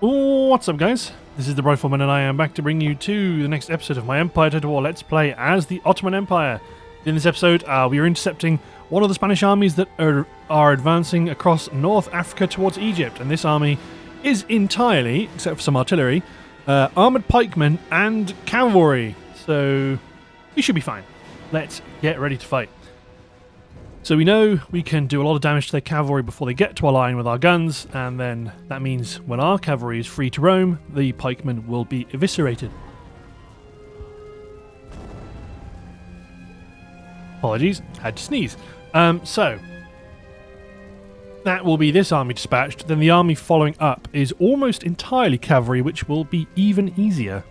What's up, guys? This is the Rifleman, and I am back to bring you to the next episode of my Empire Total War Let's Play as the Ottoman Empire. In this episode, we are intercepting one of the Spanish armies that are advancing across North Africa towards Egypt, and this army is entirely, except for some artillery, armoured pikemen and cavalry, so we should be fine. Let's get ready to fight. So we know we can do a lot of damage to their cavalry before they get to our line with our guns, and then that means when our cavalry is free to roam, the pikemen will be eviscerated. Apologies, had to sneeze. So that will be this army dispatched. Then the army following up is almost entirely cavalry, which will be even easier.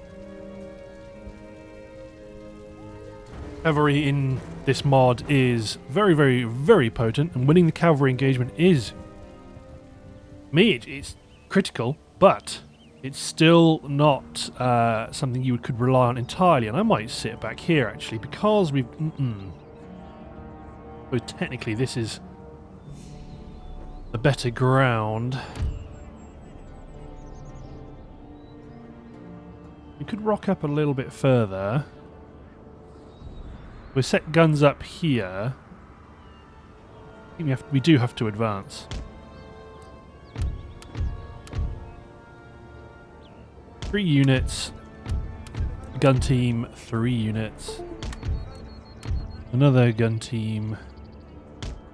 Cavalry in this mod is very, very, very potent, and winning the cavalry engagement is, it's critical, but it's still not something you could rely on entirely. And I might sit back here actually, because we've. So technically, this is a better ground. We could rock up a little bit further. We'll set guns up here. I think we do have to advance. Three units. Gun team, 3 units. Another gun team.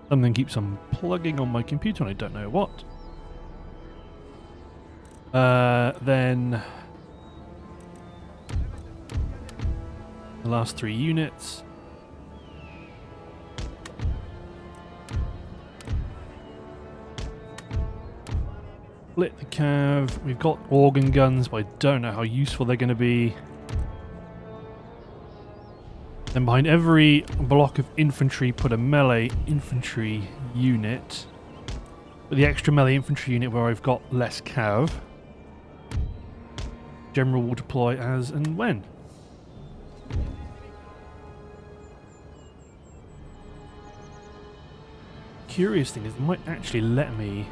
Something keeps on plugging on my computer and I don't know what. Then the last 3 units. Split the cav. We've got organ guns, but I don't know how useful they're going to be. Then behind every block of infantry, put a melee infantry unit. With the extra melee infantry unit where I've got less cav. General will deploy as and when. Curious thing is, they might actually let me.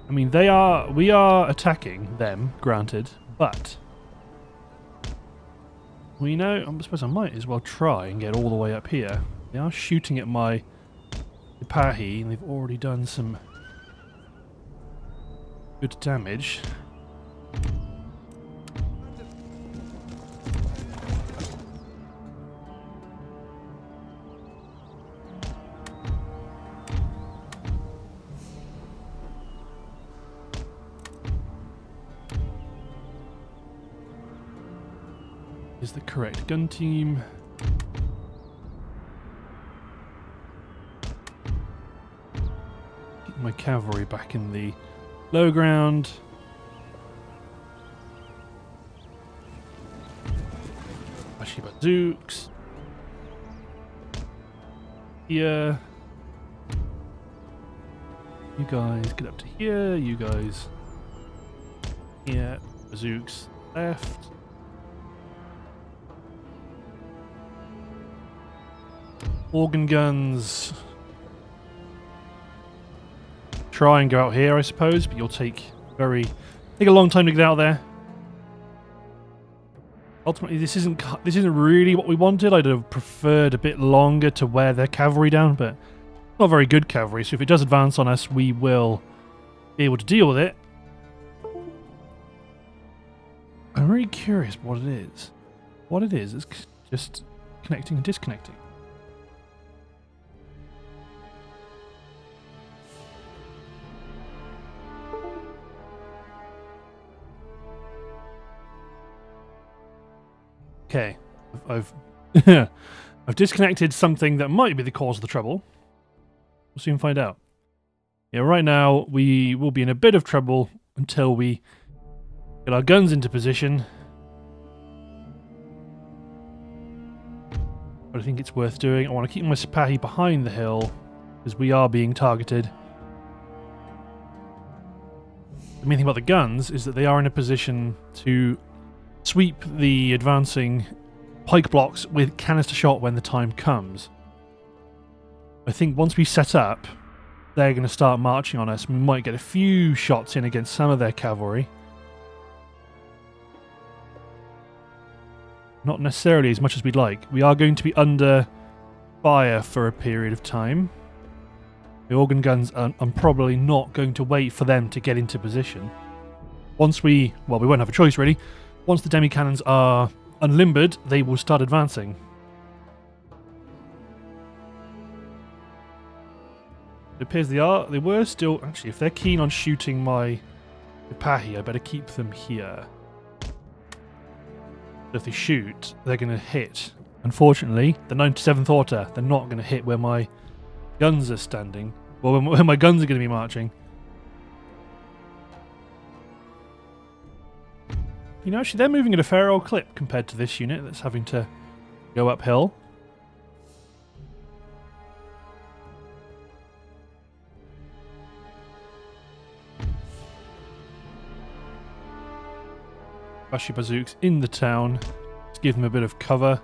I mean, we are attacking them, granted, but we know, I suppose I might as well try and get all the way up here. They are shooting at my Sipahi, and they've already done some good damage. Is the correct gun team. Get my cavalry back in the low ground. Actually, bazooks. Here. You guys get up to here. You guys. Here. Bazooks left. Organ guns. Try and go out here, I suppose, but you'll take a long time to get out there. Ultimately, this isn't really what we wanted. I'd have preferred a bit longer to wear their cavalry down, but not very good cavalry. So if it does advance on us, we will be able to deal with it. I'm really curious what it is. What it is just connecting and disconnecting. Okay, I've disconnected something that might be the cause of the trouble. We'll soon find out. Yeah, right now we will be in a bit of trouble until we get our guns into position. But I think it's worth doing. I want to keep my Sipahi behind the hill because we are being targeted. The main thing about the guns is that they are in a position to sweep the advancing pike blocks with canister shot when the time comes. I think once we set up, they're going to start marching on us. We might get a few shots in against some of their cavalry. Not necessarily as much as we'd like. We are going to be under fire for a period of time. The organ guns, I'm probably not going to wait for them to get into position. Once we won't have a choice really. Once the demi-cannons are unlimbered, they will start advancing. It appears they were still... Actually, if they're keen on shooting my Ipahi, I better keep them here. If they shoot, they're going to hit. Unfortunately, the 97th Order, they're not going to hit where my guns are standing. Well, where my guns are going to be marching. You know, actually, they're moving at a fair old clip compared to this unit that's having to go uphill. Bashi bazooks in the town. Let's give them a bit of cover.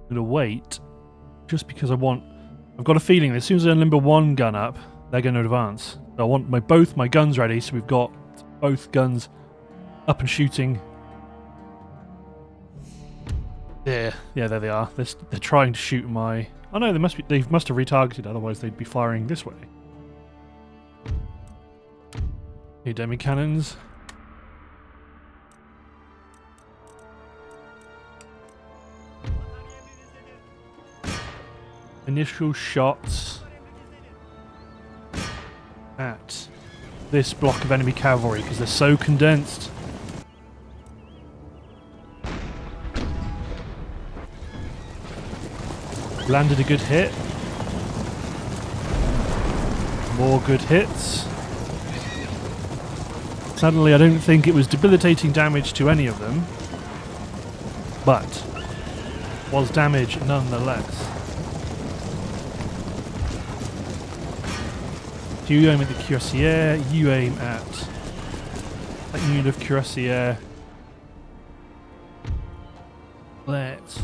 I'm going to wait just because I've got a feeling that as soon as I unlimber one gun up, they're going to advance. So I want both my guns ready, so we've got both guns up and shooting. Yeah, there they are. They're trying to shoot my... Oh no, they must have retargeted, otherwise they'd be firing this way. New demi cannons. Initial shots at this block of enemy cavalry because they're so condensed. Landed a good hit. More good hits. Suddenly I don't think it was debilitating damage to any of them, but was damage nonetheless. So you aim at the cuirassier, you aim at that unit of cuirassier. Let's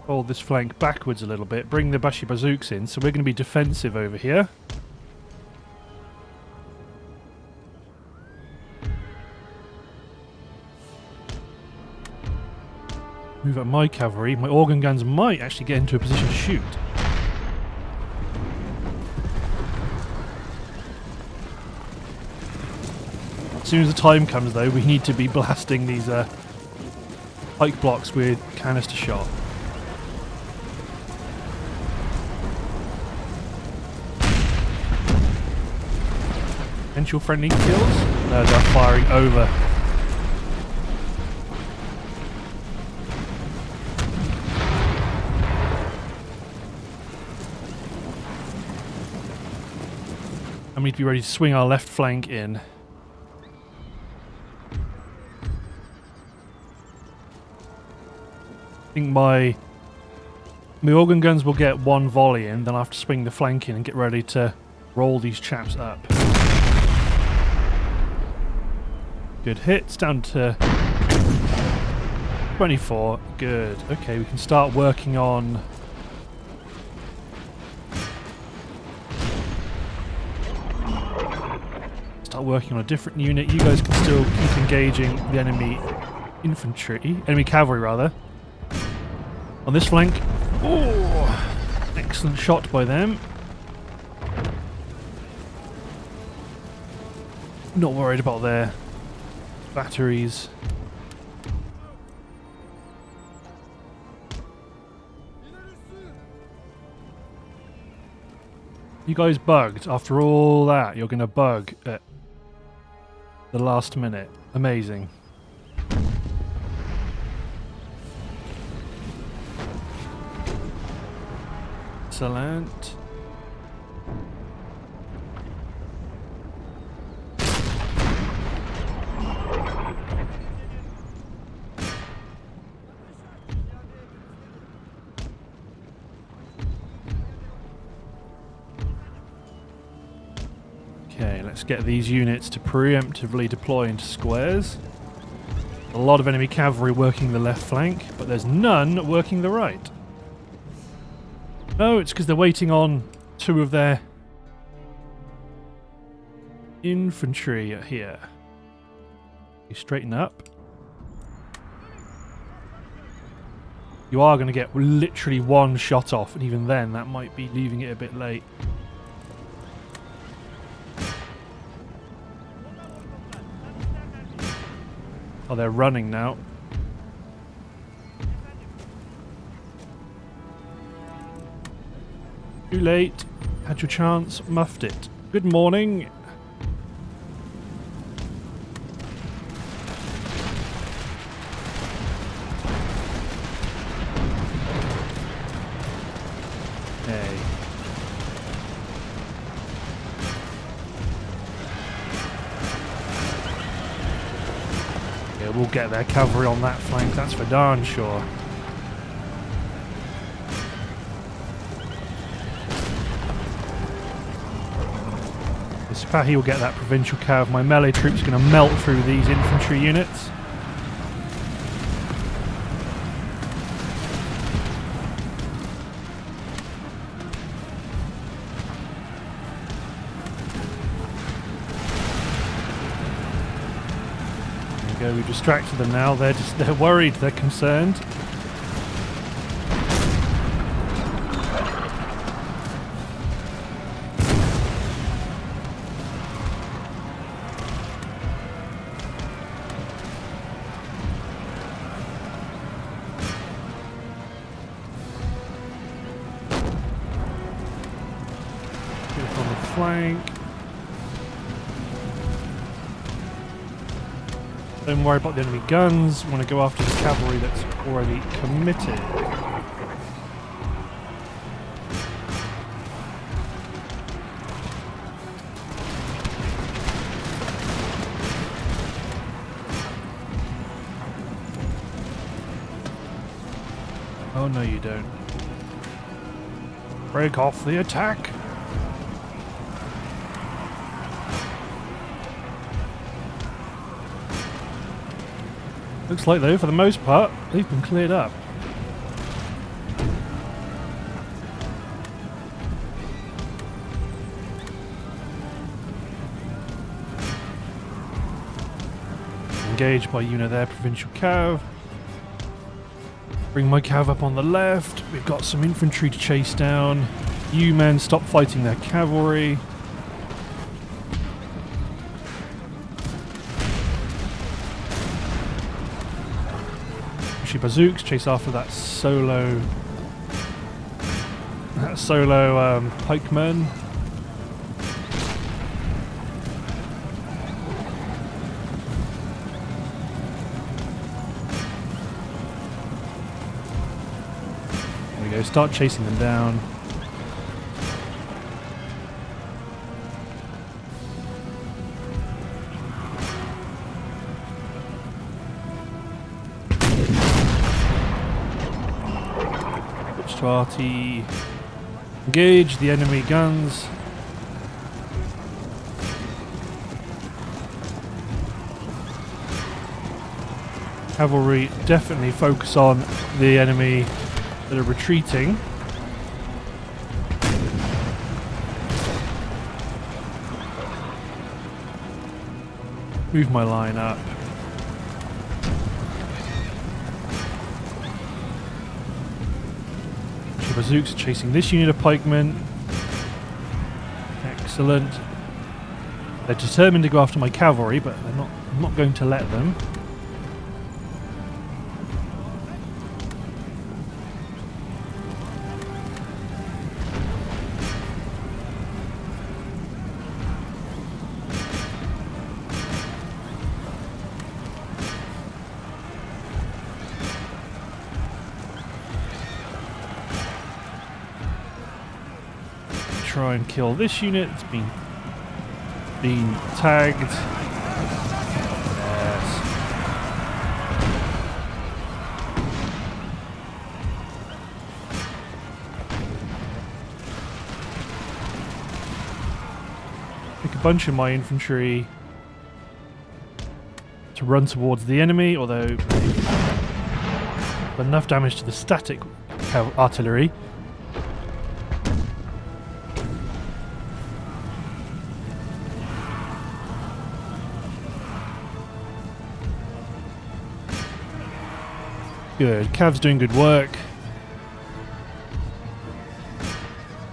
hold this flank backwards a little bit, bring the Bashi bazooks in, so we're going to be defensive over here. Move up my cavalry. My organ guns might actually get into a position to shoot. As soon as the time comes though, we need to be blasting these pike blocks with canister shot. Potential friendly kills? No, they're firing over. And we need to be ready to swing our left flank in. I think my organ guns will get one volley in, then I'll have to swing the flank in and get ready to roll these chaps up. Good hits, down to 24. Good. Okay, we can start working on... a different unit. You guys can still keep engaging the enemy cavalry rather. On this flank. Oh, excellent shot by them. Not worried about their batteries. You guys bugged after all that. You're going to bug at the last minute. Amazing. Excellent. Let's get these units to preemptively deploy into squares. A lot of enemy cavalry working the left flank, but there's none working the right. Oh, it's because they're waiting on 2 of their infantry here. You straighten up. You are going to get literally 1 shot off, and even then that might be leaving it a bit late. Oh, they're running now. Too late. Had your chance, muffed it. Good morning. Hey. Yeah, we'll get their cavalry on that flank, that's for darn sure. He will get that provincial cav. My melee troops are going to melt through these infantry units. There we go. We've distracted them now. They're worried. They're concerned. Flank. Don't worry about the enemy guns. We want to go after the cavalry that's already committed. Oh no, you don't. Break off the attack. Looks like, though, for the most part, they've been cleared up. Engaged by their provincial cav. Bring my cav up on the left. We've got some infantry to chase down. You men stop fighting their cavalry. Bazooks chase after that solo pikeman. There we go, start chasing them down. Party engage the enemy guns. Cavalry definitely focus on the enemy that are retreating. Move my line up. Bazooks chasing this unit of pikemen. Excellent. They're determined to go after my cavalry, but I'm not going to let them. Try and kill this unit. It's been tagged. Yes. Pick a bunch of my infantry to run towards the enemy, although enough damage to the static artillery. Good. Cav's doing good work.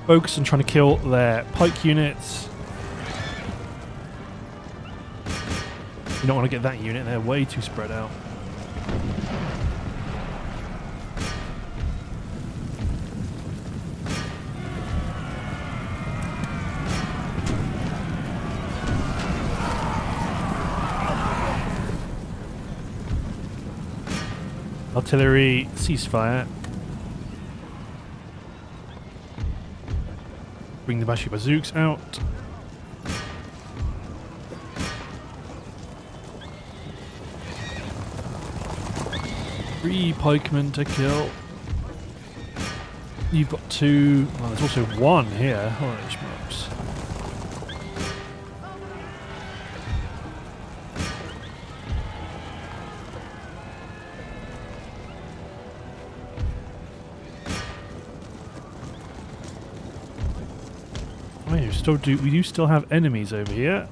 Focus on trying to kill their pike units. You don't want to get that unit, they're way too spread out. Artillery, ceasefire. Bring the Bashi bazooks out. 3 pikemen to kill. You've got 2. Well, there's also 1 here. Holy smokes. We do still have enemies over here.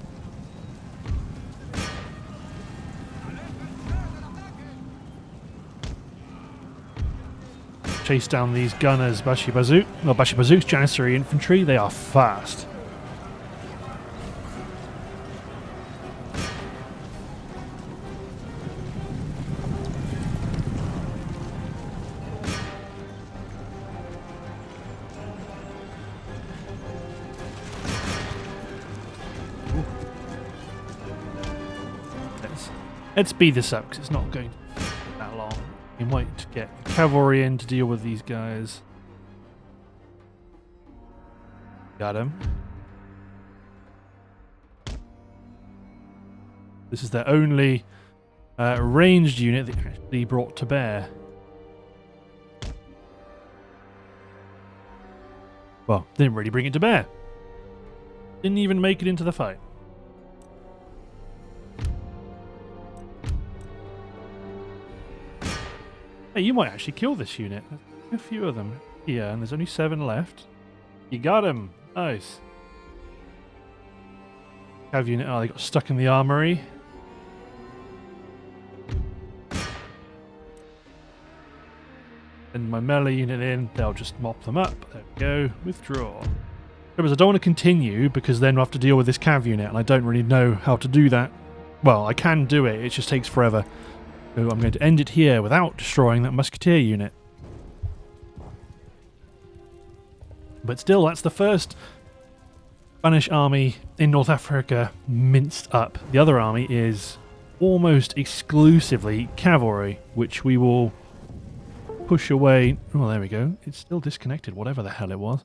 Chase down these gunners, Bashi bazooks, Janissary infantry. They are fast. Let's speed this up because it's not going that long. We might get cavalry in to deal with these guys. Got him. This is their only ranged unit that actually brought to bear. Well, didn't really bring it to bear. Didn't even make it into the fight. Hey, you might actually kill this unit. There's a few of them here, and there's only 7 left. You got him. Nice. Cav unit. Oh, they got stuck in the armory. And my melee unit in. They'll just mop them up. There we go. Withdraw. Because I don't want to continue because then we'll have to deal with this cav unit, and I don't really know how to do that. Well, I can do it. It just takes forever. So I'm going to end it here without destroying that musketeer unit. But still, that's the first Spanish army in North Africa minced up. The other army is almost exclusively cavalry, which we will push away. Oh, there we go. It's still disconnected, whatever the hell it was.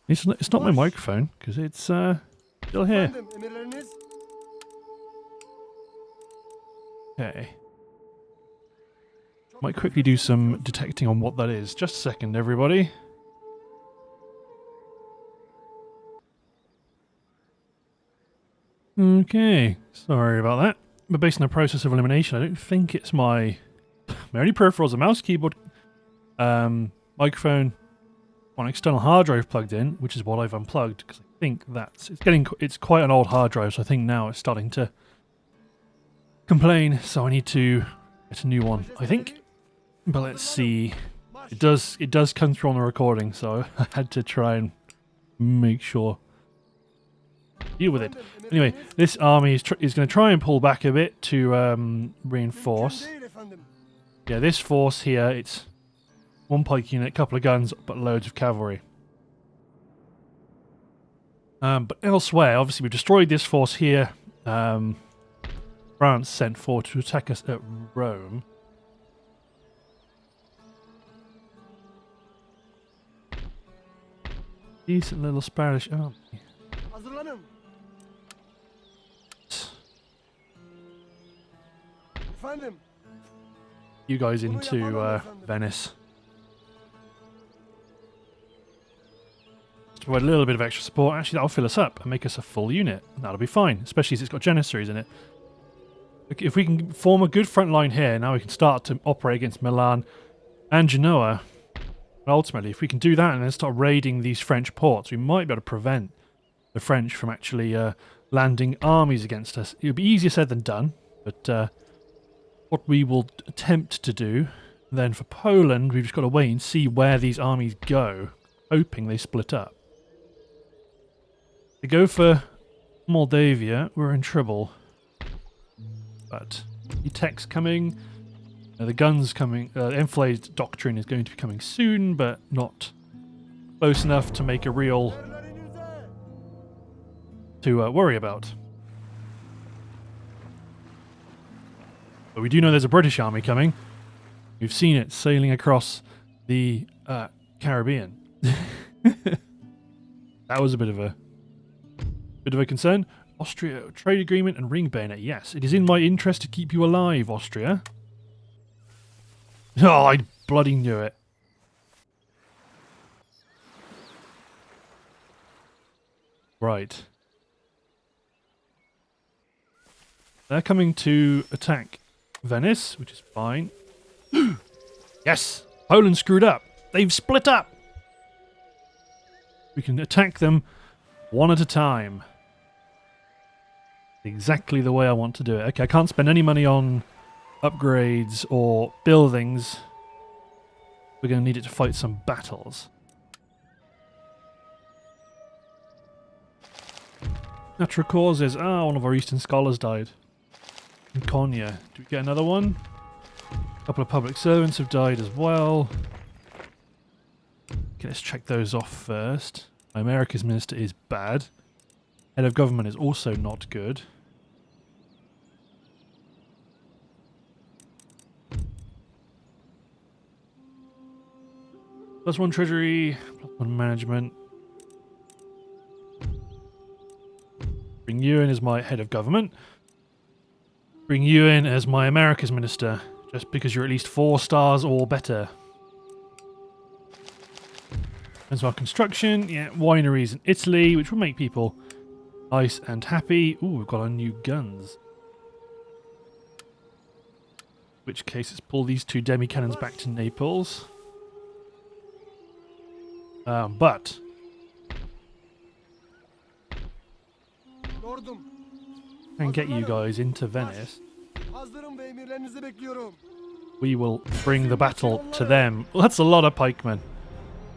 It's not my microphone, because it's still here. Okay. Might quickly do some detecting on what that is. Just a second, everybody. Okay, sorry about that. But based on the process of elimination, I don't think it's my only peripherals, a mouse, keyboard, microphone, one external hard drive plugged in, which is what I've unplugged because I think it's quite an old hard drive, so I think now it's starting to complain, so I need to get a new one, I think. But let's see. It does come through on the recording, so I had to try and make sure. Deal with it. Anyway, this army is going to try and pull back a bit to reinforce. Yeah, this force here, it's 1 pike unit, a couple of guns, but loads of cavalry. But elsewhere, obviously we've destroyed this force here. France sent forward to attack us at Rome. Decent little Spanish army. You guys into Venice. To provide a little bit of extra support. Actually, that'll fill us up and make us a full unit. That'll be fine, especially as it's got Janissaries in it. If we can form a good front line here, now we can start to operate against Milan and Genoa. And ultimately, if we can do that and then start raiding these French ports, we might be able to prevent the French from actually landing armies against us. It would be easier said than done, but what we will attempt to do, then for Poland, we've just got to wait and see where these armies go, hoping they split up. If they go for Moldavia, we're in trouble. But the tech's coming, the guns coming, enfilade doctrine is going to be coming soon, but not close enough to make a real to worry about. But we do know there's a British army coming. We've seen it sailing across the Caribbean. That was a bit of a concern. Austria, trade agreement and ring bayonet. Yes, it is in my interest to keep you alive, Austria. Oh, I bloody knew it. Right. They're coming to attack Venice, which is fine. Yes! Poland screwed up. They've split up. We can attack them one at a time. Exactly the way I want to do it. Okay, I can't spend any money on upgrades or buildings. We're going to need it to fight some battles. Natural causes. Ah, one of our Eastern scholars died. In Konya. Do we get another one? A couple of public servants have died as well. Okay, let's check those off first. My America's minister is bad. Head of government is also not good. +1 treasury, +1 management. Bring you in as my head of government. Bring you in as my America's minister, just because you're at least 4 stars or better. As our construction, yeah, wineries in Italy, which will make people nice and happy. Ooh, we've got our new guns. In which case, let's pull these 2 demi-cannons back to Naples. But and get you guys into Venice. We will bring the battle to them. Well, that's a lot of pikemen.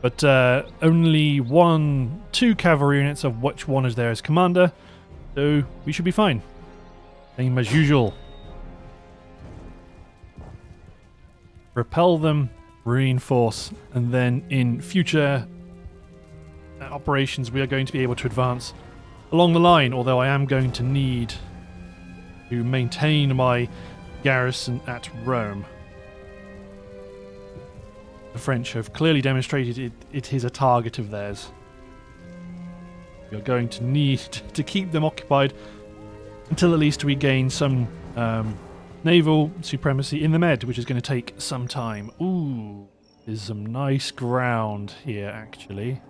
But only 2 cavalry units, of which one is there as commander. So we should be fine. Same as usual. Repel them, reinforce, and then in future operations we are going to be able to advance along the line, although I am going to need to maintain my garrison at Rome. The French have clearly demonstrated it is a target of theirs. We are going to need to keep them occupied until at least we gain some naval supremacy in the Med, which is going to take some time. Ooh, there's some nice ground here, actually.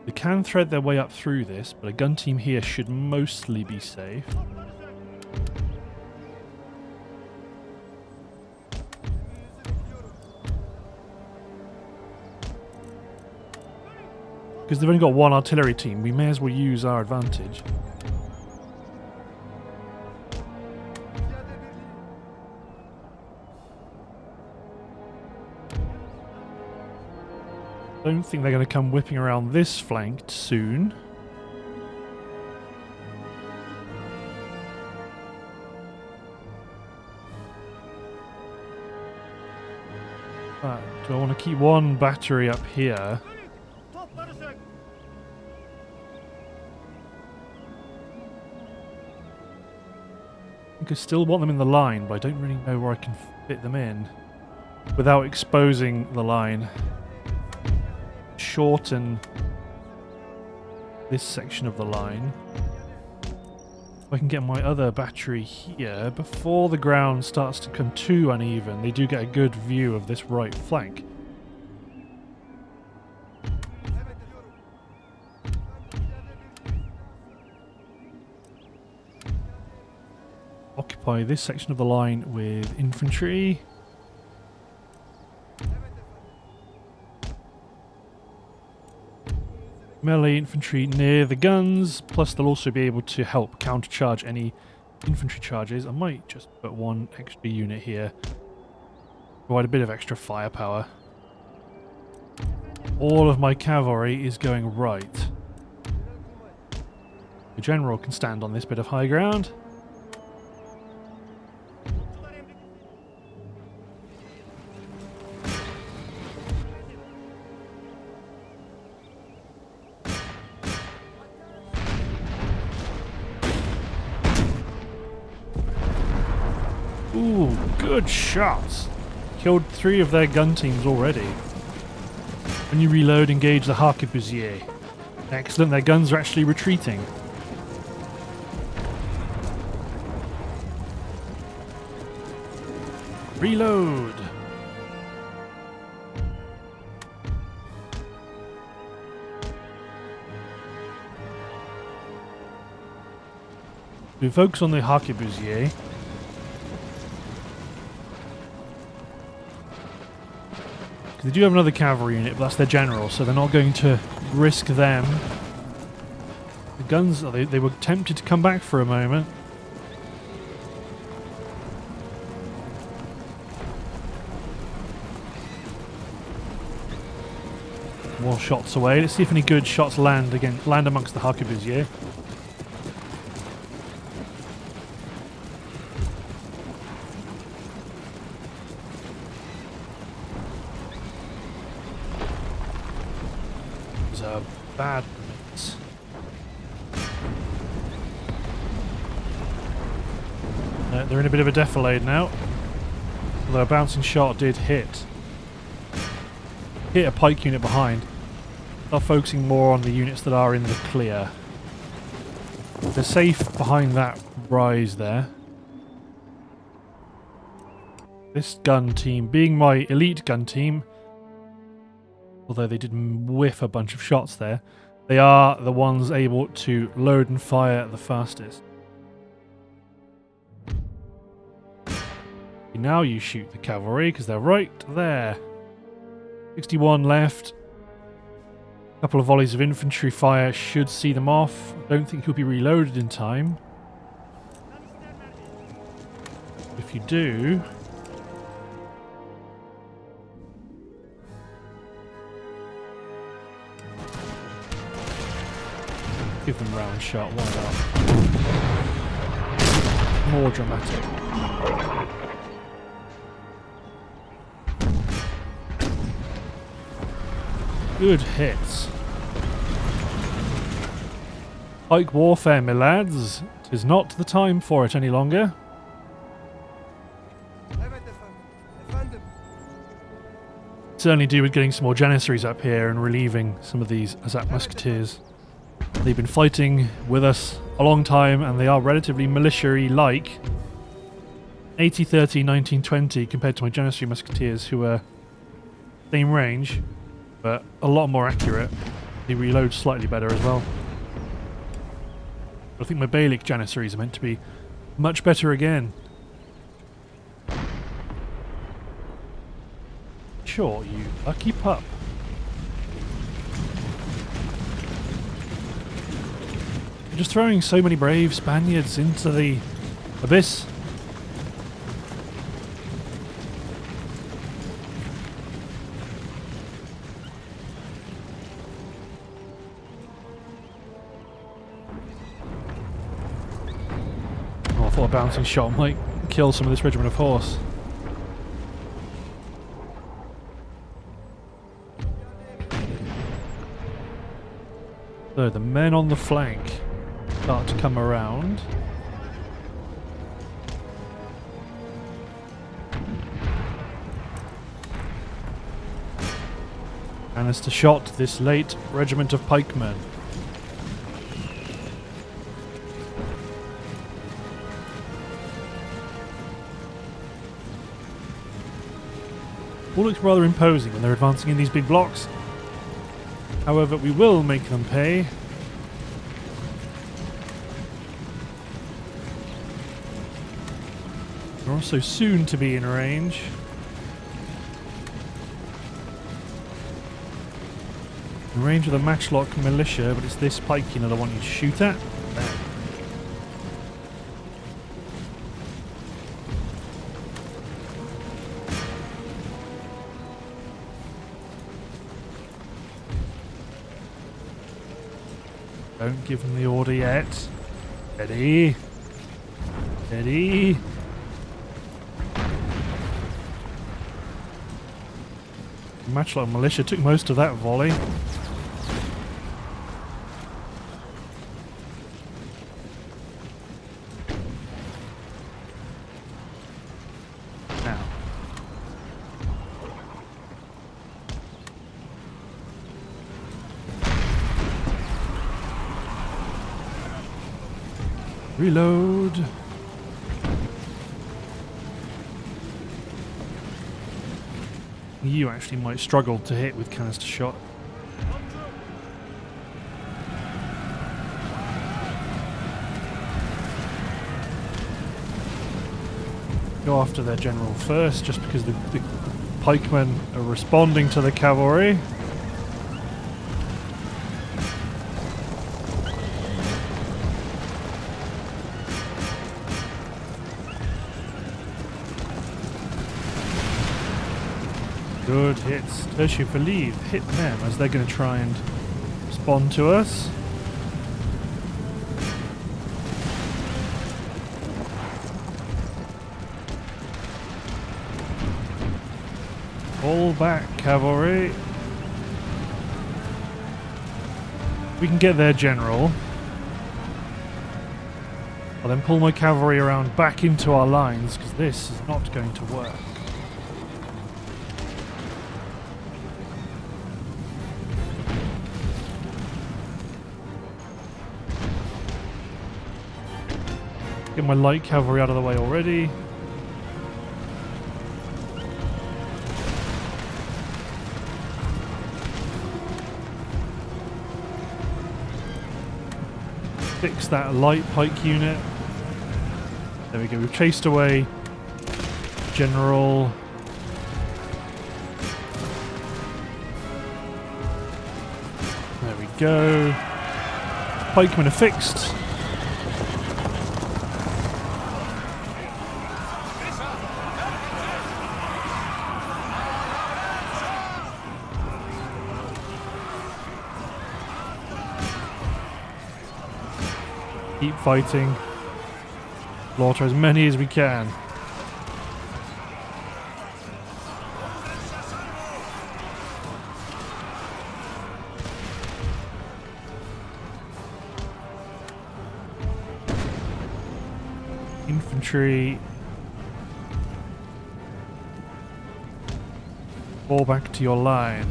They can thread their way up through this, but a gun team here should mostly be safe. Because they've only got 1 artillery team, we may as well use our advantage. Don't think they're going to come whipping around this flank soon. But do I want to keep 1 battery up here? I could still want them in the line, but I don't really know where I can fit them in without exposing the line. Shorten this section of the line. If I can get my other battery here before the ground starts to become too uneven, they do get a good view of this right flank. occupy this section of the line with infantry. Melee infantry near the guns, plus they'll also be able to help countercharge any infantry charges. I might just put one extra unit here. Provide a bit of extra firepower. All of my cavalry is going right. The general can stand on this bit of high ground. Ooh, good shots. Killed 3 of their gun teams already. When you reload, engage the harquebusier. Excellent, their guns are actually retreating. Reload! We focus on the harquebusier. They do have another cavalry unit, but that's their general, so they're not going to risk them. The guns, they were tempted to come back for a moment. More shots away. Let's see if any good shots land amongst the harquebusier. Bad miss. They're in a bit of a defilade now. Although a bouncing shot did hit a pike unit behind. They're focusing more on the units that are in the clear. They're safe behind that rise there. This gun team, being my elite gun team, although they did whiff a bunch of shots there, they are the ones able to load and fire the fastest. Now you shoot the cavalry, because they're right there. 61 left. A couple of volleys of infantry fire should see them off. I don't think he'll be reloaded in time. If you do... give them round shot, why not? More dramatic. Good hits. Pike warfare, my lads. 'Tis not the time for it any longer. Certainly do with getting some more Janissaries up here and relieving some of these Azak musketeers. They've been fighting with us a long time, and they are relatively militia-y-like. 80-30, 19-20 compared to my Janissary musketeers, who are same range, but a lot more accurate. They reload slightly better as well. But I think my Bailic Janissaries are meant to be much better again. Sure, you lucky pup. You're just throwing so many brave Spaniards into the abyss. Oh, I thought a bouncing shot might kill some of this regiment of horse. So the men on the flank start to come around. And as to shot this late regiment of pikemen. All looks rather imposing when they're advancing in these big blocks. However, we will make them pay. They're also soon to be in range. In range of the matchlock militia, but it's this pike that I want you to shoot at. There. Don't give them the order yet. Steady. Steady. Matchlock militia took most of that volley. Now. Reload. You actually might struggle to hit with canister shot. Go after their general first, just because the pikemen are responding to the cavalry. Good hits. Tertiary believe hit them as they're going to try and respond to us. Fall back, cavalry. We can get their general. I'll then pull my cavalry around back into our lines, because this is not going to work. Get my light cavalry out of the way already. Fix that light pike unit. There we go, we've chased away General. There we go. Pikemen are fixed. Keep fighting. Slaughter as many as we can. Infantry. Fall back to your line.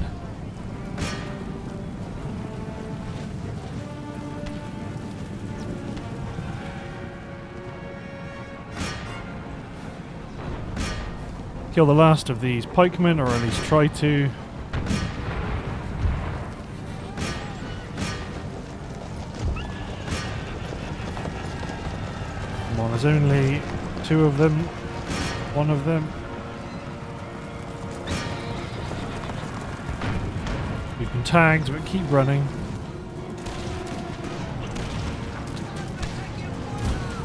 Kill the last of these pikemen, or at least try to. Come on, there's only two of them. One of them. We've been tagged, but keep running.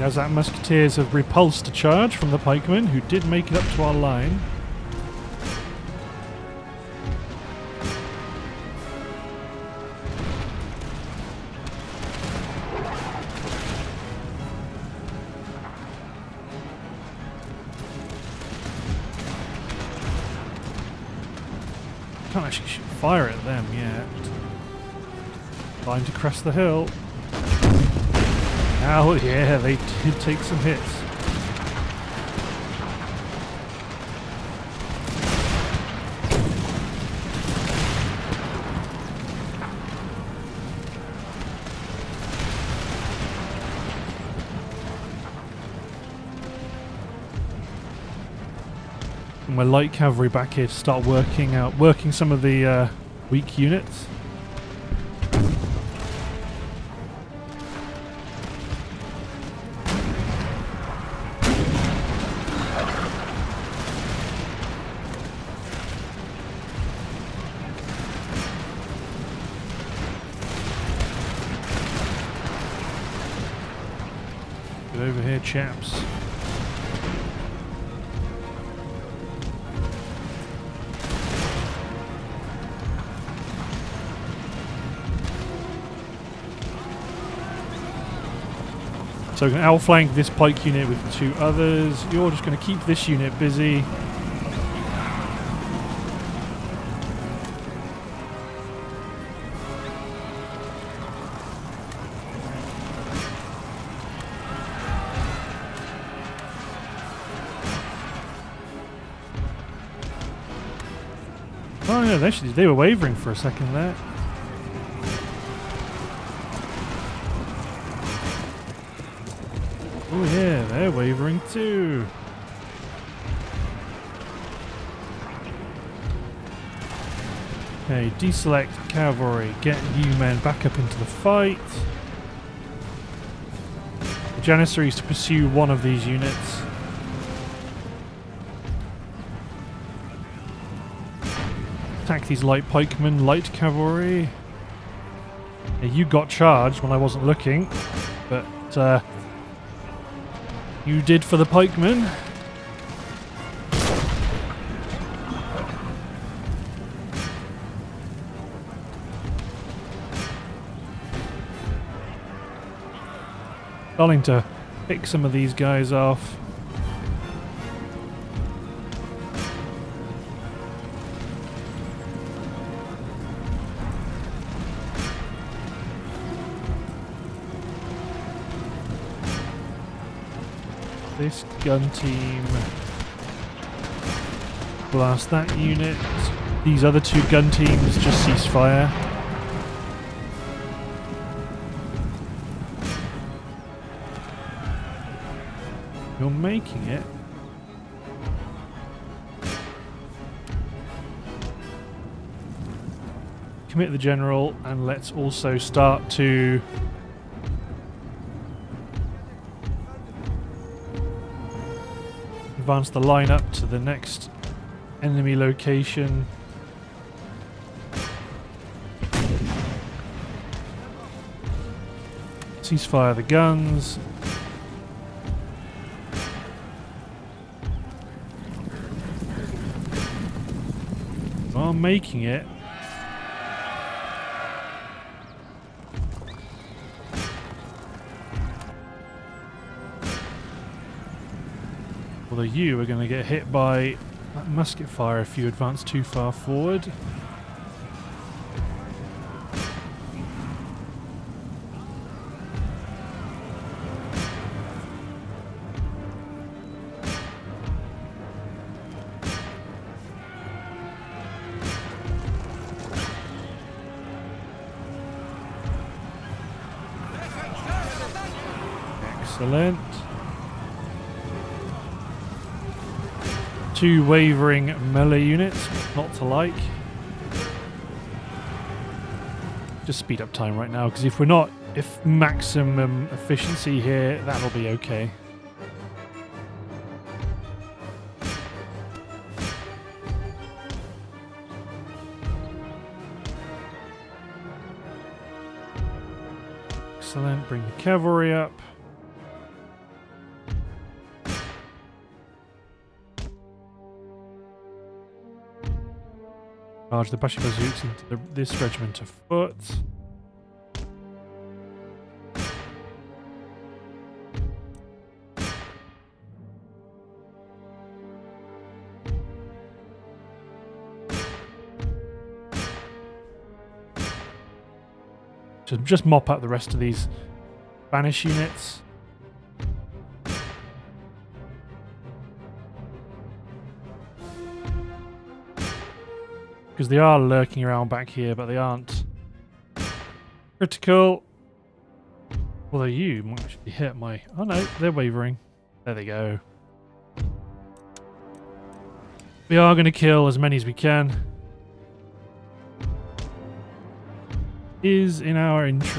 As that musketeers have repulsed a charge from the pikemen, who did make it up to our line. Can't actually fire at them yet. Time to crest the hill. Oh yeah, they did take some hits. And my light cavalry back here to start working some of the weak units. over here, chaps. So we're going to outflank this pike unit with 2 others. You're just going to keep this unit busy. Oh yeah, they were wavering for a second there. Oh yeah, they're wavering too. Okay, deselect cavalry, get you men back up into the fight. The Janissaries to pursue one of these units. Attack these light pikemen, light cavalry. Yeah, you got charged when I wasn't looking, but you did for the pikemen. Starting to pick some of these guys off. This gun team blast that unit. These other 2 gun teams just cease fire. You're making it. Commit the general, and let's also start to advance the line up to the next enemy location. Ceasefire the guns. Are making it. Although you are going to get hit by that musket fire if you advance too far forward. Excellent. 2 wavering melee units, not to like. Just speed up time right now, because if maximum efficiency here, that'll be okay. Excellent, bring the cavalry up. Charge the Bashi bazooks into this regiment of foot. Just mop up the rest of these Spanish units. Because they are lurking around back here, but they aren't critical. Although you might actually hit my... Oh no, they're wavering. There they go. We are going to kill as many as we can. Is in our interest.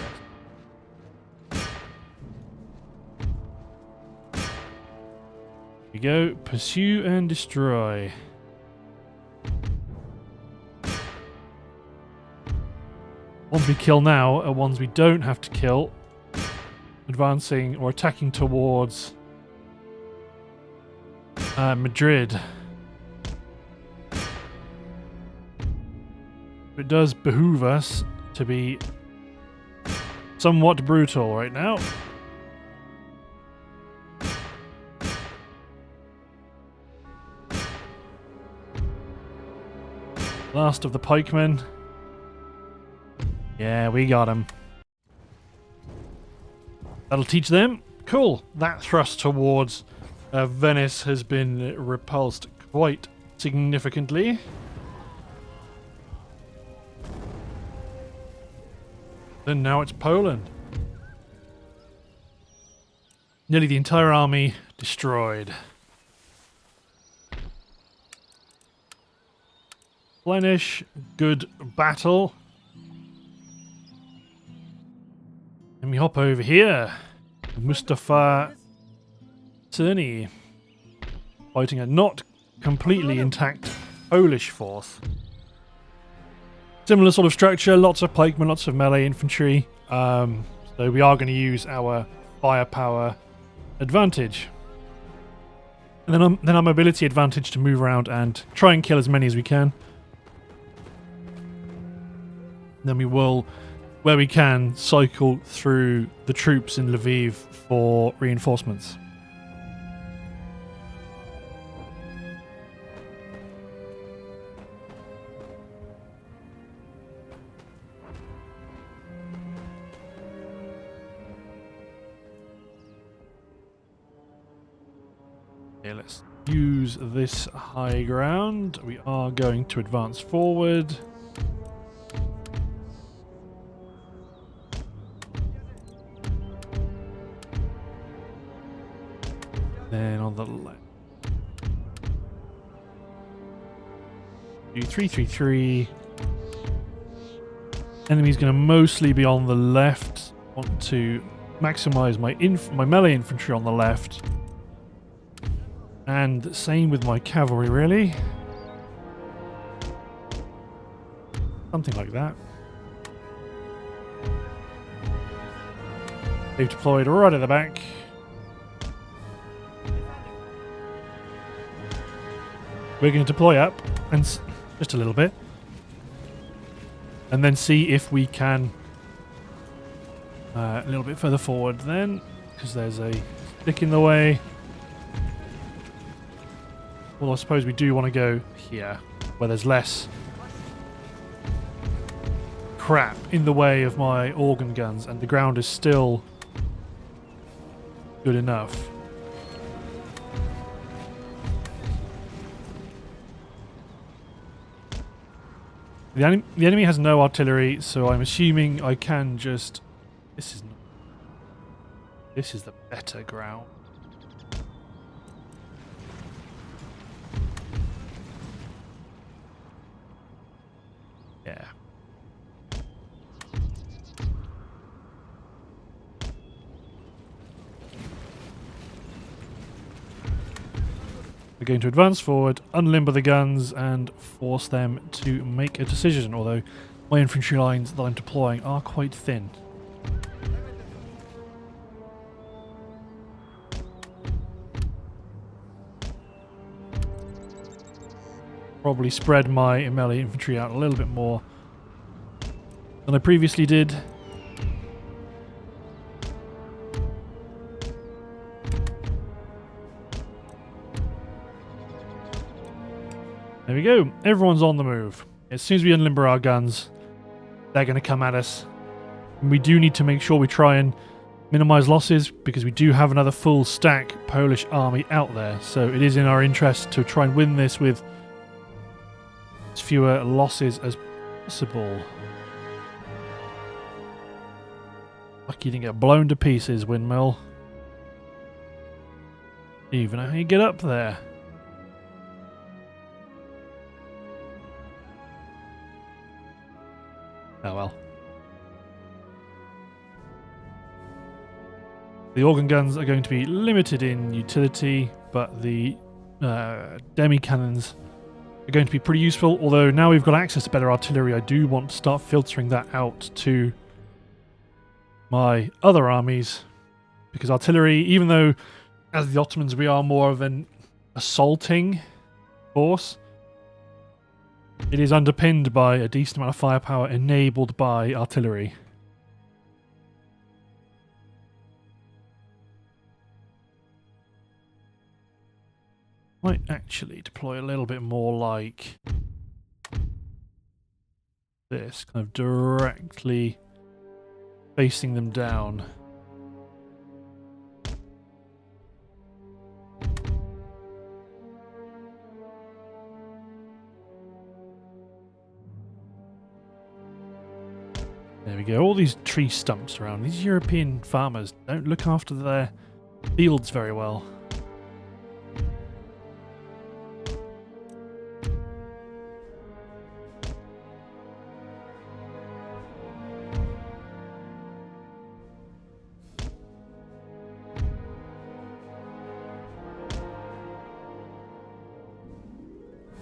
Here we go. Pursue and destroy. Ones we kill now are ones we don't have to kill advancing or attacking towards Madrid. It does behoove us to be somewhat brutal right now. Last of the pikemen. Yeah, we got him. That'll teach them. Cool. That thrust towards Venice has been repulsed quite significantly. And now it's Poland. Nearly the entire army destroyed. Flemish, good battle. Let me hop over here. Mustafa Czerny fighting a not completely intact Polish force. Similar sort of structure, lots of pikemen, lots of melee infantry. So we are going to use our firepower advantage. And then our mobility advantage to move around and try and kill as many as we can. Then we will, where we can, cycle through the troops in Lviv for reinforcements. Okay, let's use this high ground. We are going to advance forward. Then on the left, do 333. Enemy's going to mostly be on the left. Want to maximize my melee infantry on the left, and same with my cavalry, really. Something like that. They've deployed right at the back. We're going to deploy up, and just a little bit, and then see if we can a little bit further forward then, because there's a stick in the way. Well, I suppose we do want to go here, where there's less crap in the way of my organ guns, and the ground is still good enough. The enemy has no artillery, so I'm assuming I can just... This is the better ground. Yeah. We're going to advance forward, unlimber the guns, and force them to make a decision, although my infantry lines that I'm deploying are quite thin. Probably spread my melee infantry out a little bit more than I previously did. There we go. Everyone's on the move. As soon as we unlimber our guns, they're going to come at us. And we do need to make sure we try and minimize losses, because we do have another full stack Polish army out there. So it is in our interest to try and win this with as fewer losses as possible. Lucky you didn't get blown to pieces, windmill. Do you even know how you get up there? Oh well. The organ guns are going to be limited in utility, but the demi cannons are going to be pretty useful. Although now we've got access to better artillery, I do want to start filtering that out to my other armies. because artillery, even though as the Ottomans we are more of an assaulting force, it is underpinned by a decent amount of firepower enabled by artillery. Might actually deploy a little bit more like this, kind of directly facing them down. There we go, all these tree stumps around. These European farmers don't look after their fields very well.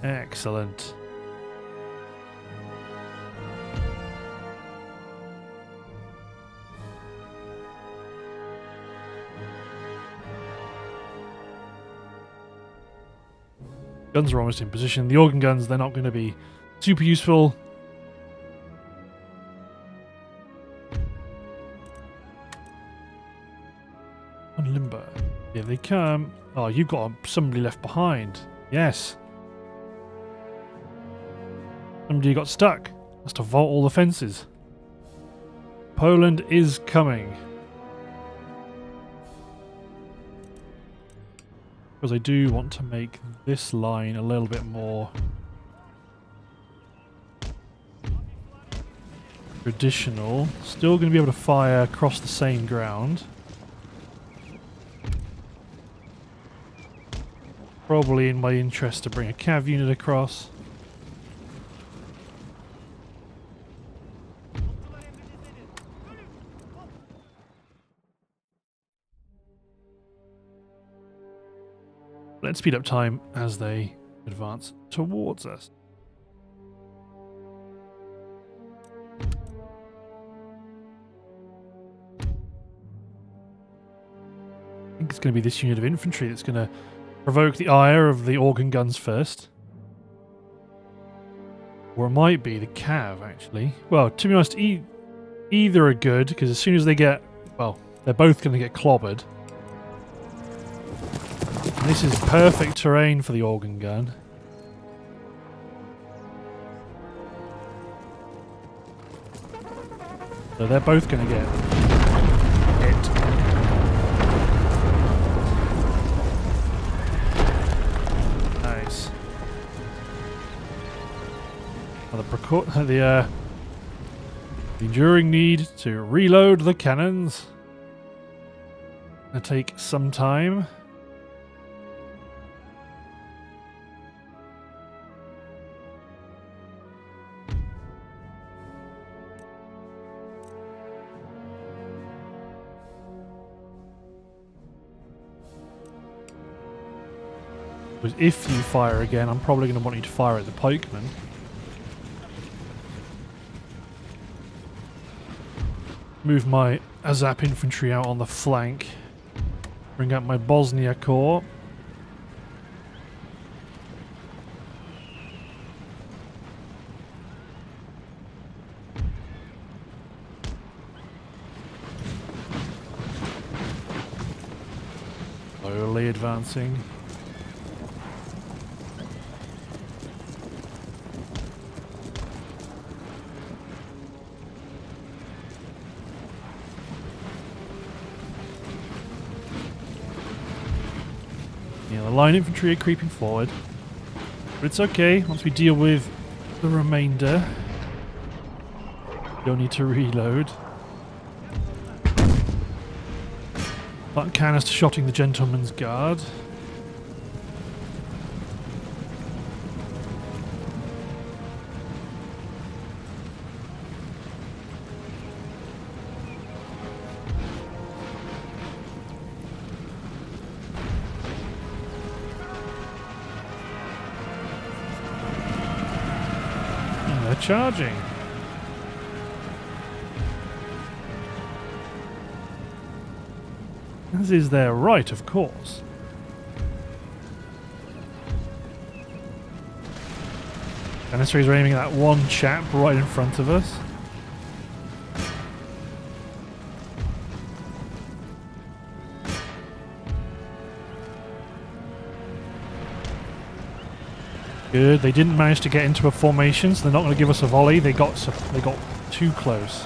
Excellent. Guns are almost in position. The organ guns, they're not going to be super useful. On limber. Here they come. Oh, you've got somebody left behind. Yes. Somebody got stuck. Has to vault all the fences. Poland is coming. Because I do want to make this line a little bit more traditional. Still going to be able to fire across the same ground. Probably in my interest to bring a cav unit across. Let's speed up time as they advance towards us. I think it's going to be this unit of infantry that's going to provoke the ire of the organ guns first. Or it might be the cav, actually. Well, to be honest, either are good, because as soon as they get... Well, they're both going to get clobbered. This is perfect terrain for the organ gun. So they're both going to get hit. Nice. Now the enduring need to reload the cannons. Gonna take some time. Because if you fire again, I'm probably going to want you to fire at the pikemen. Move my Azap infantry out on the flank. Bring out my Bosnia Corps. Slowly advancing. Line infantry are creeping forward, but it's okay once we deal with the remainder. Don't need to reload. That canister shotting the gentleman's guard. Charging. As is their right, of course. Janissaries are aiming at that one chap right in front of us. Good. They didn't manage to get into a formation, so they're not going to give us a volley. They got too close.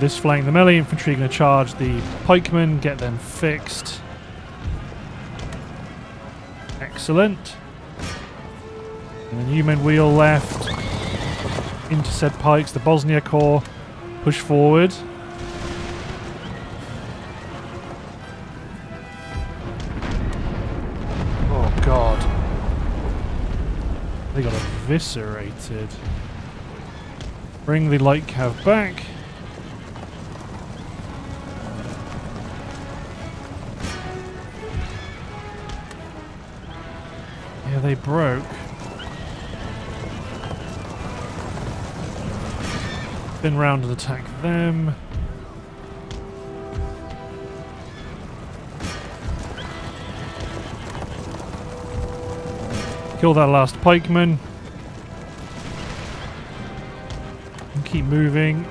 This flank, the melee infantry are going to charge the pikemen, get them fixed. Excellent. And then you men wheel left into said pikes. The Bosnia Corps push forward. Oh god. They got eviscerated. Bring the light cav back. Yeah, they broke. Spin round and attack them. Kill that last pikeman. And keep moving.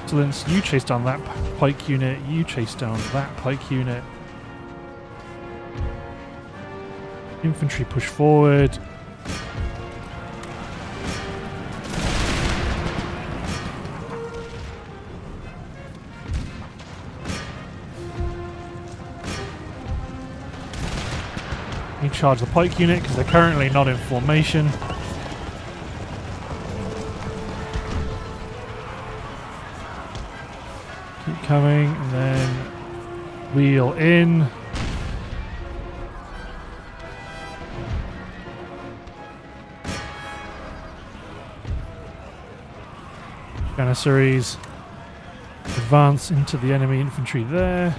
Excellent. You chase down that pike unit. You chase down that pike unit. Infantry push forward. You charge the pike unit because they're currently not in formation. Keep coming, and then wheel in. Janissaries advance into the enemy infantry there.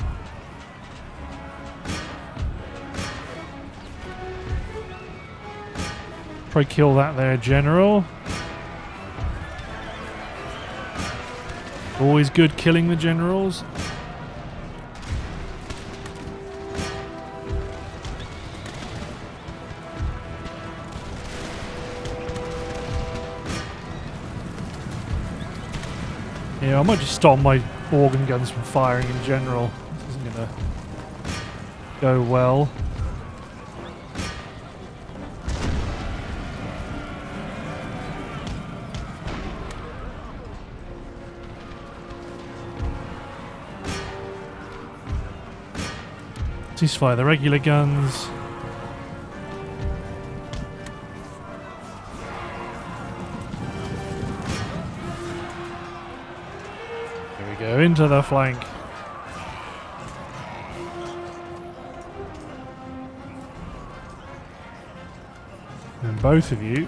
Try kill that there, general. Always good killing the generals. Yeah, I might just stop my organ guns from firing in general. This isn't gonna go well. Ceasefire the regular guns. Here we go, into the flank. And both of you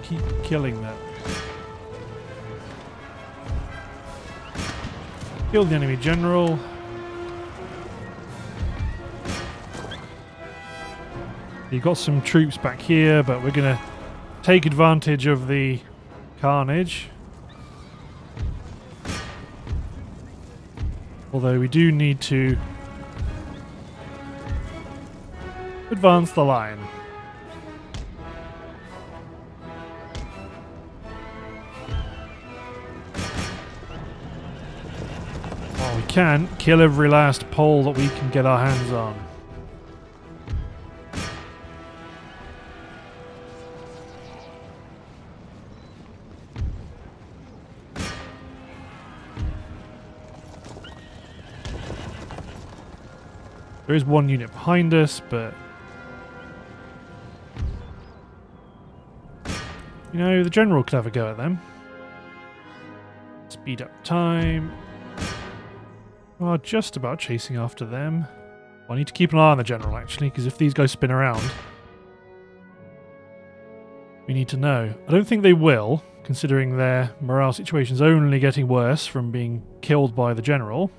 keep killing them. Kill the enemy general. You've got some troops back here, but we're going to take advantage of the carnage. Although we do need to advance the line. Well, we can kill every last Pole that we can get our hands on. There is one unit behind us, but you know, the general could have a go at them. Speed up time. Oh, just about chasing after them. Well, I need to keep an eye on the general, actually, because if these guys spin around, We need to know. I don't think they will, considering their morale situation's only getting worse from being killed by the general.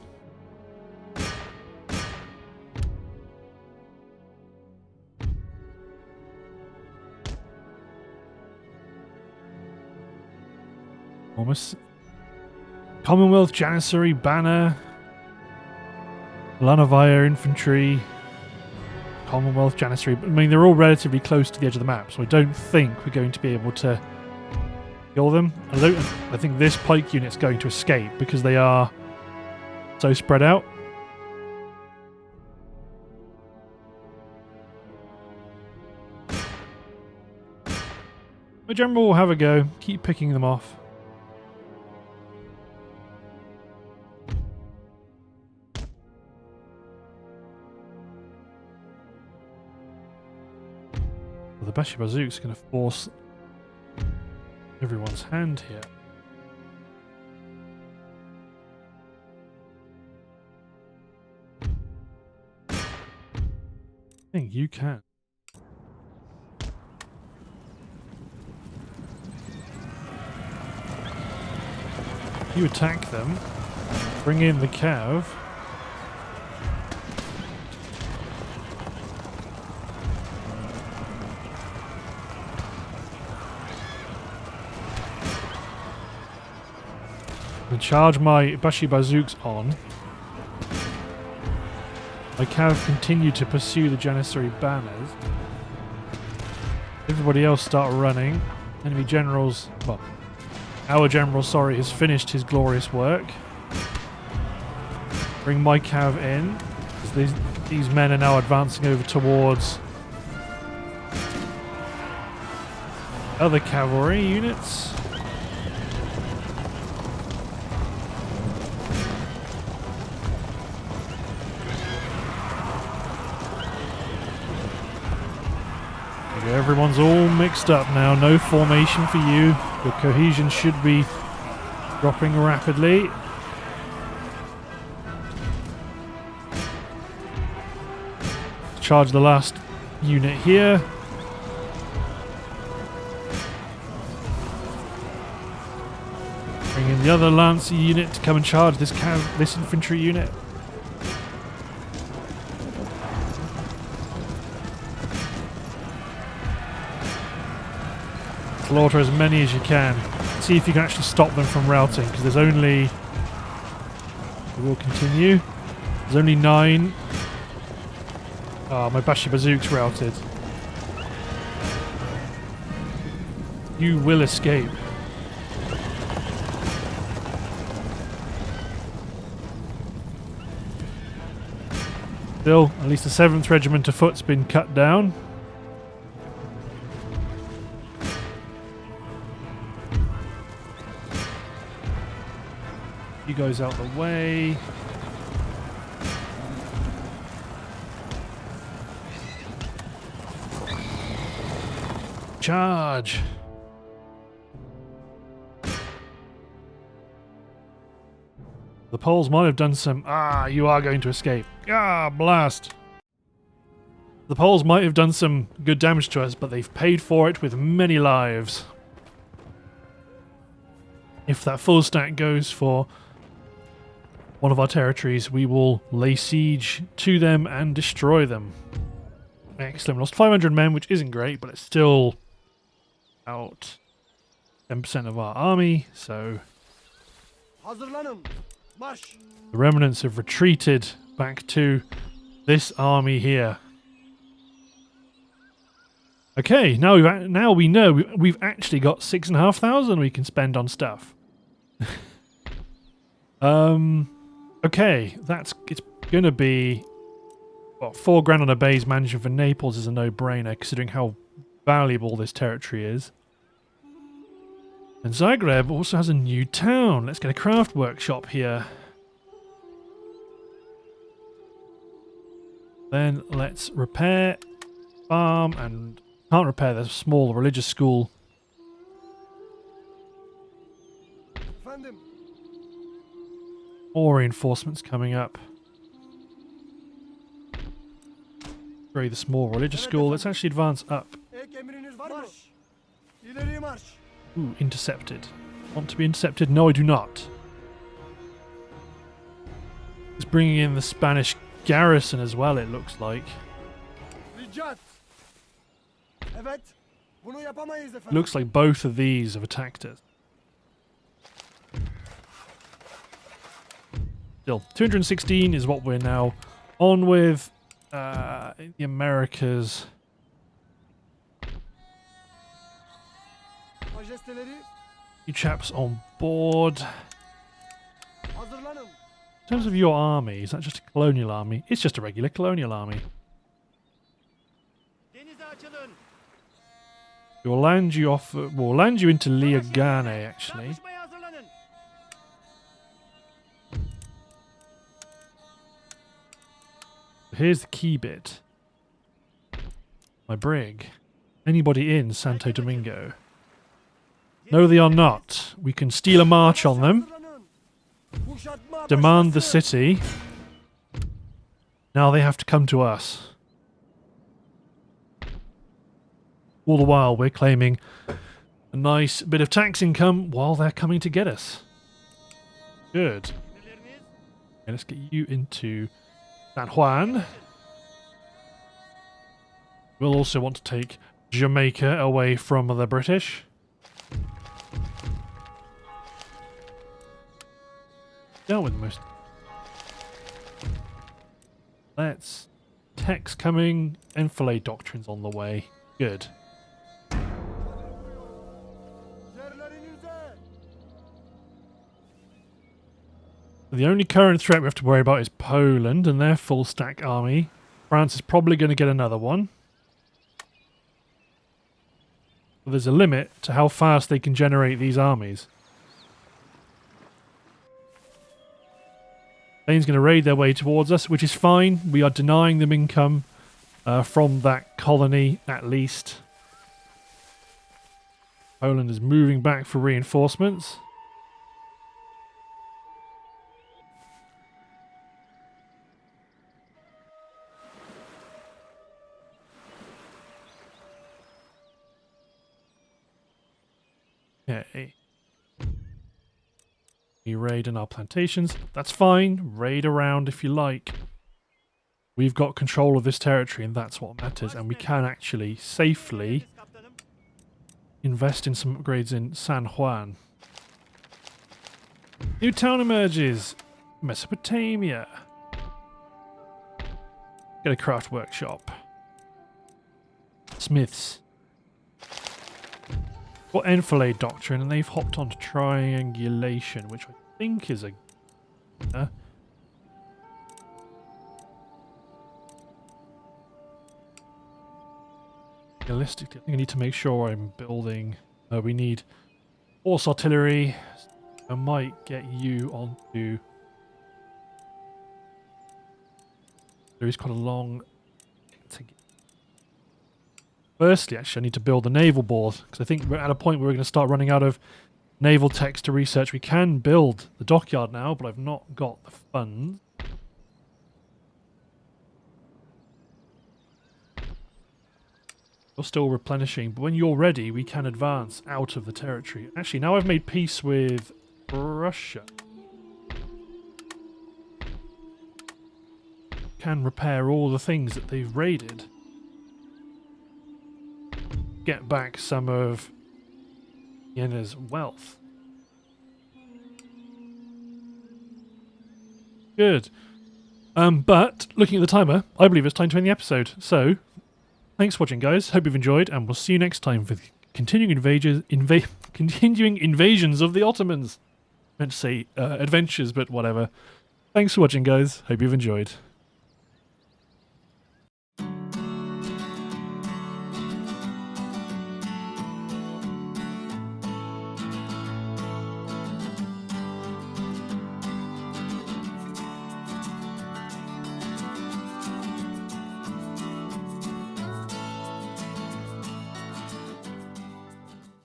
Almost. Commonwealth Janissary Banner. Lanavia Infantry. Commonwealth Janissary. I mean, they're all relatively close to the edge of the map, so I don't think we're going to be able to kill them. I think this pike unit's going to escape because they are so spread out. My general will have a go. Keep picking them off. The Bashi Bazook's going to force everyone's hand here. I think you can. You attack them, bring in the cav. And charge my Bashi Bazooks on. My cav continue to pursue the Janissary banners. Everybody else start running. Enemy generals, well, our general, sorry, has finished his glorious work. Bring my cav in. These men are now advancing over towards other cavalry units. Everyone's all mixed up now. No formation for you. Your cohesion should be dropping rapidly. Charge the last unit here. Bring in the other Lancer unit to come and charge this infantry unit. Slaughter as many as you can. See if you can actually stop them from routing, because there's only... We will continue. There's only 9. Ah, my Bashi Bazook's routed. You will escape. Still, at least the 7th Regiment of Foot's been cut down. You guys out the way. Charge. The Poles might have done some... Ah, you are going to escape. Ah, blast. The Poles might have done some good damage to us, but they've paid for it with many lives. If that full stack goes for one of our territories, we will lay siege to them and destroy them. Excellent. We lost 500 men, which isn't great, but it's still about 10% of our army, so the remnants have retreated back to this army here. Okay, now we know we've actually got 6,500 we can spend on stuff. Okay, it's gonna be what, 4 grand on a base management for Naples is a no-brainer considering how valuable this territory is. And Zagreb also has a new town. Let's get a craft workshop here. Then let's repair, farm, and can't repair the small religious school. More reinforcements coming up. The small religious school. Let's actually advance up. Ooh, intercepted. Want to be intercepted? No, I do not. It's bringing in the Spanish garrison as well, it looks like. Looks like both of these have attacked us. Still, 216 is what we're now on with. The Americas. You chaps on board. In terms of your army, is that just a colonial army? It's just a regular colonial army. We'll land you off. We'll land you into Liagane, actually. Here's the key bit. My brig. Anybody in Santo Domingo? No, they are not. We can steal a march on them. Demand the city. Now they have to come to us. All the while we're claiming a nice bit of tax income while they're coming to get us. Good. Okay, let's get you into San Juan. We'll also want to take Jamaica away from the British. Dealt with most. Let's. Tech's coming. Enfilade Doctrine's on the way. Good. The only current threat we have to worry about is Poland and their full stack army. France is probably going to get another one. But there's a limit to how fast they can generate these armies. Spain's going to raid their way towards us, which is fine. We are denying them income from that colony, at least. Poland is moving back for reinforcements. Okay. We raid in our plantations. That's fine. Raid around if you like. We've got control of this territory and that's what matters. And we can actually safely invest in some upgrades in San Juan. New town emerges. Mesopotamia. Get a craft workshop. Smiths. Got Enfilade Doctrine, and they've hopped onto Triangulation, which I think is a... Realistically, I think I need to make sure I'm building... we need horse artillery. I might get you onto... There is quite a long... Firstly, actually, I need to build a naval board, because I think we're at a point where we're going to start running out of naval text to research. We can build the dockyard now, but I've not got the funds. You're still replenishing, but when you're ready, we can advance out of the territory. Actually, now I've made peace with Russia. Can repair all the things that they've raided. Get back some of Vienna's wealth. Good. But looking at the timer, I believe it's time to end the episode. So, thanks for watching, guys. Hope you've enjoyed, and we'll see you next time for the continuing invasions of the Ottomans. I meant to say adventures, but whatever. Thanks for watching, guys. Hope you've enjoyed.